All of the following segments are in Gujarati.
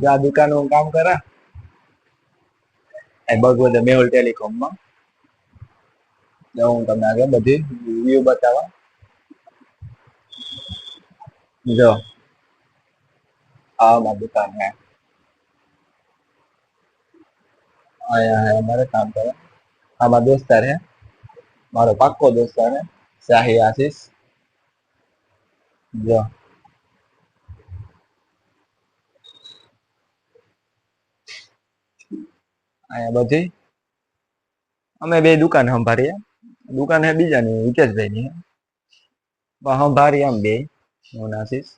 આ દુકાનનું કામ કરે બગવત મેહુલ ટેલિકોમમાં. હું તમને આગળ બધી વ્યૂ બતાવવા. જો આ મારી દુકાન હે, અહીંયા હે અમારે કામ કરે. આમાં દોસ્તાર હે, મારો પાક્કો દોસ્તાર હે શાહી આશીષ. જો અહીંયા બધી અમે બે દુકાન સંભાળીએ. દુકાન હે બીજાની હિતેશભાઈ ની સંભાળી આમ બે હું આશીષ.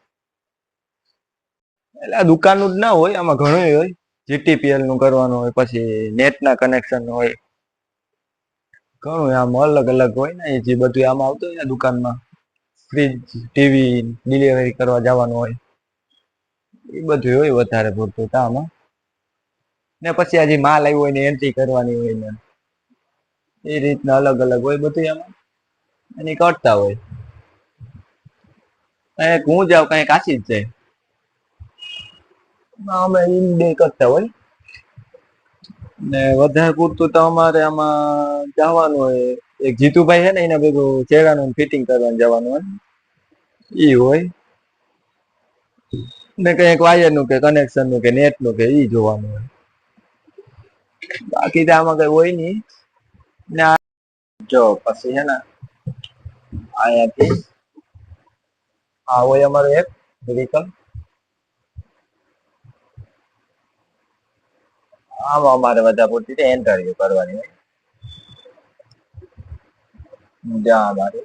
એટલે આ દુકાન નું જ ના હોય, આમાં ઘણું હોય. જીટીપીએલ નું કરવાનું હોય, પછી નેટ ના કનેક્શન હોય, ઘણું આમ અલગ અલગ હોય ને. જે બધું આમાં આવતું હોય ને દુકાનમાં, ફ્રીજ ટીવી ડિલિવરી કરવા જવાનું હોય, એ બધું હોય વધારે પૂરતું આમાં. ને પછી હજી માલ આવ્યો હોય ને એન્ટ્રી કરવાની હોય ને એ રીતના અલગ અલગ હોય બધું આમાં. એની કરતા હોય કઈક હું જાઉં કઈક આશી જ જાય. અમે બે કરતા હોય ને વધારે પૂરતું તો અમારે આમાં જવાનું હોય. એક જીતુભાઈ છે ને એના ભેગું ચહેરાનું ફિટિંગ કરવાનું જવાનું હોય ઈ હોય ને, કઈક વાયર નું કે કનેક્શન નું કે નેટ નું કે ઈ જોવાનું હોય. બાકી તો આમાં કઈ હોય નઈ ને. જો પછી છે ને અહીંયાથી આ હોય અમારું એક વ્હીકલ. આમાં અમારે વધારે પૂરતી એન્ટર કરવાની હોય. જ્યાં અમારે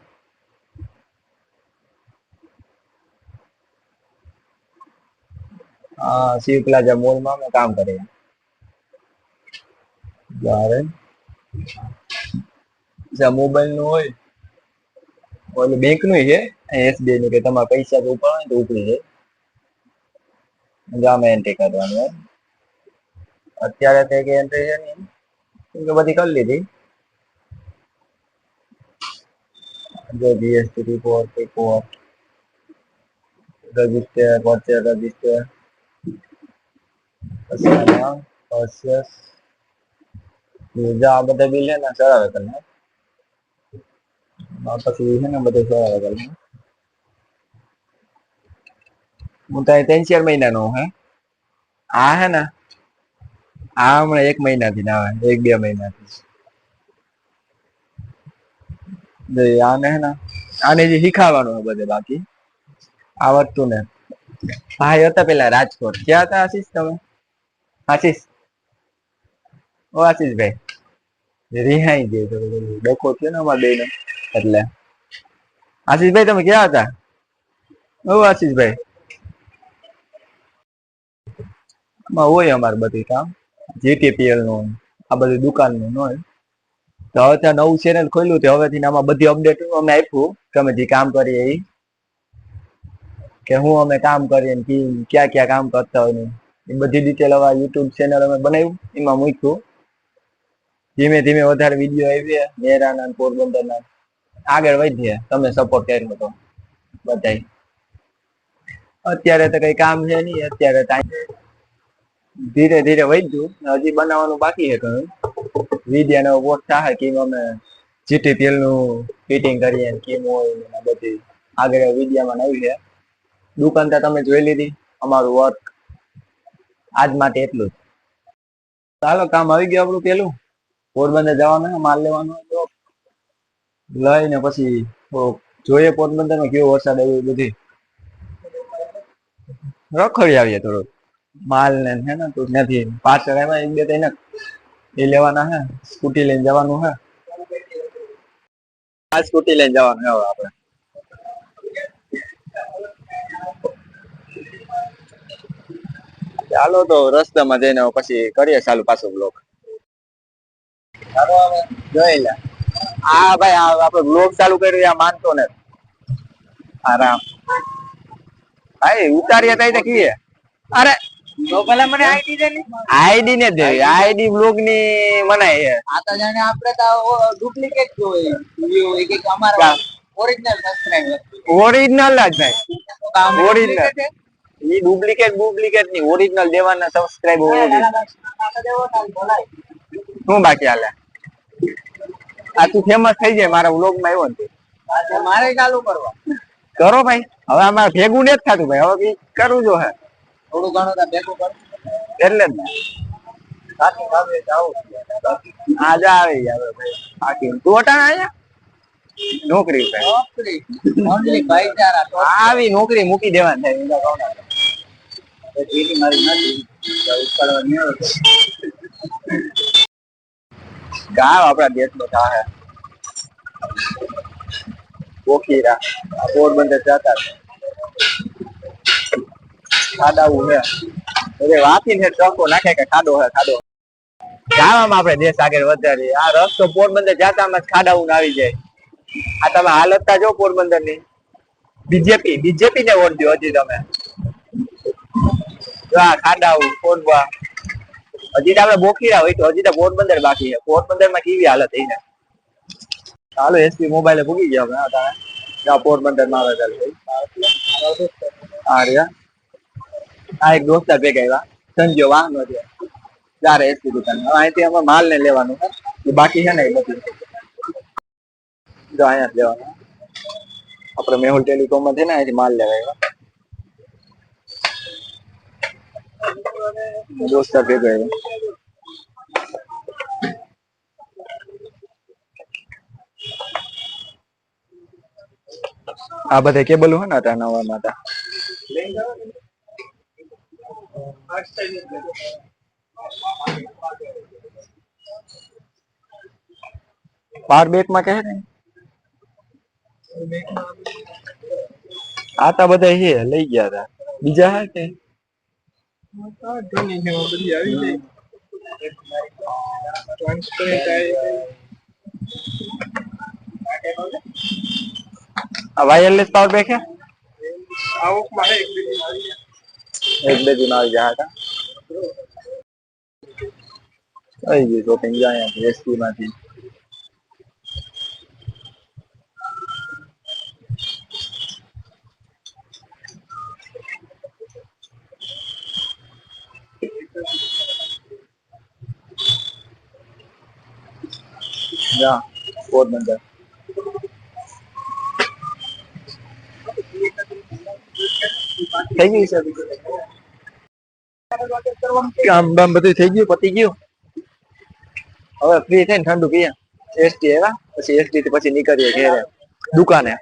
શિવ પ્લાઝા મોલમાં અમે કામ કરીએ. મોબાઈલ નું હોય, ઓલું બેંક નું છે એસબીઆઈ નું, કે તમારે પૈસા તો ઉપર હોય તો ઉપડી જાય. જામે એન્ટ્રી કરવાની હોય. અત્યારે તો કઈ એન્ટ્રી છે નહીં, બધી કરી લીધી. જો GST report register purchase register, આ બધા બિલ છે ને ચડાવે તમને. પછી છે ને બધું ચડાવે તમને. હું તો 3-4 મહિનાનો હે. આ હે ને આ હમણાં 1 મહિનાથી ના આવે, 1-2 મહિનાથી. આને હે ને આને જે શીખાવાનું બધે. બાકી આવડતું ને. ભાઈ હતા પેલા રાજકોટ. ક્યાં હતા આશીષ તમે? આશીષ ઓ આશીષભાઈ રિહાઈ ગઈ તો ડકો થયો ને અમારા બેનો. એટલે આશીષભાઈ તમે ક્યાં હતા? ઓ આશીષભાઈ આમાં હોય અમારે બધું કામ. જીટીપીએલ નું આ બધી દુકાન નું હોય. તો હવે ત્યાં નવું ચેનલ ખોલ્યું તે હવેથી આમાં બધી અપડેટ અમે આપ્યું કે અમે જે કામ કરીએ એ, કે હું અમે કામ કરીએ ક્યાં ક્યાં કામ કરતા હોય એ બધી ડિટેલ હવે યુટ્યુબ ચેનલ અમે બનાવ્યું, એમાં મૂક્યું. ધીમે ધીમે વધારે વિડીયો આવી મેરાના પોરબંદરના આગળ વધીએ. તમે સપોર્ટ કર્યો તો બધાય. અત્યારે તો કઈ કામ છે નહીં. અત્યારે ધીરે ધીરે વધ્યું, હજી બનાવવાનું બાકી છે ઘણું. વિડિયા નો પોસ્ટ થાય કે અમે જીટીપીએલ નું ફિટિંગ કરીએ કેમ હોય બધી આગળ વિડિયામાં આવી છે. દુકાન તો તમે જોઈ લીધી. અમારું વર્ક આજ માટે એટલું જ. ચાલો કામ આવી ગયું આપણું. પેલું પોરબંદર જવાનું માલ લેવાનો લઈને પછી જોઈએ પોરબંદર માં કેવો વરસાદ આવ્યો. બધી રખડી આવીએ થોડોક માલ ને હે ને તો ત્યાંથી પાછળ આવ્યા 1-2 થઈને એ લેવાના હે. સ્કૂટી લઈને જવાનું હે. આ સ્કૂટી લઈને જવાનું હે હવે આપણે. ચાલો તો રસ્તામાં જઈને પછી કરીએ ચાલુ પાછો બ્લોગ. ચાલો હવે જોઈ લે. હા ભાઈ આપણે બ્લોગ ચાલુ કર્યું આ માનતો ને આરામ. ભાઈ ઉતારીએ તઈ કીએ. અરે તો પેલા મને આઈડી દે ને. આઈડી ને દે. આઈડી બ્લોગ ની મનાય છે. આ તો જાણે આપણે તો ડુપ્લિકેટ જોય વ્યૂ એક એક અમારા ઓરિજિનલ સબસ્ક્રાઇબર. ઓરિજિનલ જ ભાઈ. ઓરિજિનલ ઈ ડુપ્લિકેટ ની ઓરિજિનલ દેવાના સબસ્ક્રાઇબ હોવું જોઈએ. શું બાકી હાલે? આ તું ફેમસ થઈ જાય મારા વ્લોગ માં આવ્યો ને મારે ચાલુ કરવા કરો ભાઈ. હવે આમાં ભેગું નથી થતું ભાઈ. હવે કરવું જો હે થોડું ઘણું ભેગું કરું એટલે જ ને. આજે આવે ભાઈ બાકી તું અટાણા આયા નોકરી આવી નોકરી મૂકી દેવાની ગાવ આપડા દેશ નો છે પોખીરા પોરબંદર જતા ખાડાવું હે એટલે વાંચી ને ટ્રકો નાખે કે ખાડો હે ખાડો. ગાવામાં આપણે દેશ આગળ વધારીએ. આ રસ્તો પોરબંદર જતા ખાડાવું આવી જાય. આ તમે હાલતતા જો પોરબંદર ની બીજેપી ને વોટ દો હજી તમે. ખાડાવું પોરબા હજી તો આપડે બોખીરા હોય તો હજી તો પોરબંદર બાકી છે. પોરબંદર માં કેવી હાલત થઈ ને. ચાલો એસપી મોબાઈલે ભૂગી ગયા તમે પોરબંદર માં આવે આ એક દોસ્તાર ભેગા આવ્યા સંજો વાહનો છે ચારે એસપી દુકાન. અહીંથી અમે માલ ને લેવાનું બાકી છે ને એ બધું જો અહીંયા જ લેવાનું. આપડે મેહુલ ટેલિકોમ માં છે ને અહીંથી માલ લેવા આવ્યા દોસ્તાર ભેગા આવ્યા. આ બધા કેબલ હોય ને હતા નવા માતા પાવર બેક માં કહે ને આતા બધા છે લઈ ગયા હતા બીજા હે કે વાયરલેસ પાવર બેક है एक બે दिन આવી ગયા હતા. આવી ગઈ શોપિંગ જાય એસપી માંથી. જા પોરબંદર થઈ ગયું છે કામ બામ બધું થઈ ગયું પતી ગયું. હવે ફ્રી થઈને ઠંડુ પીએ એસટી આવ્યા પછી એસટી થી પછી નીકળીએ ઘેરે દુકાને.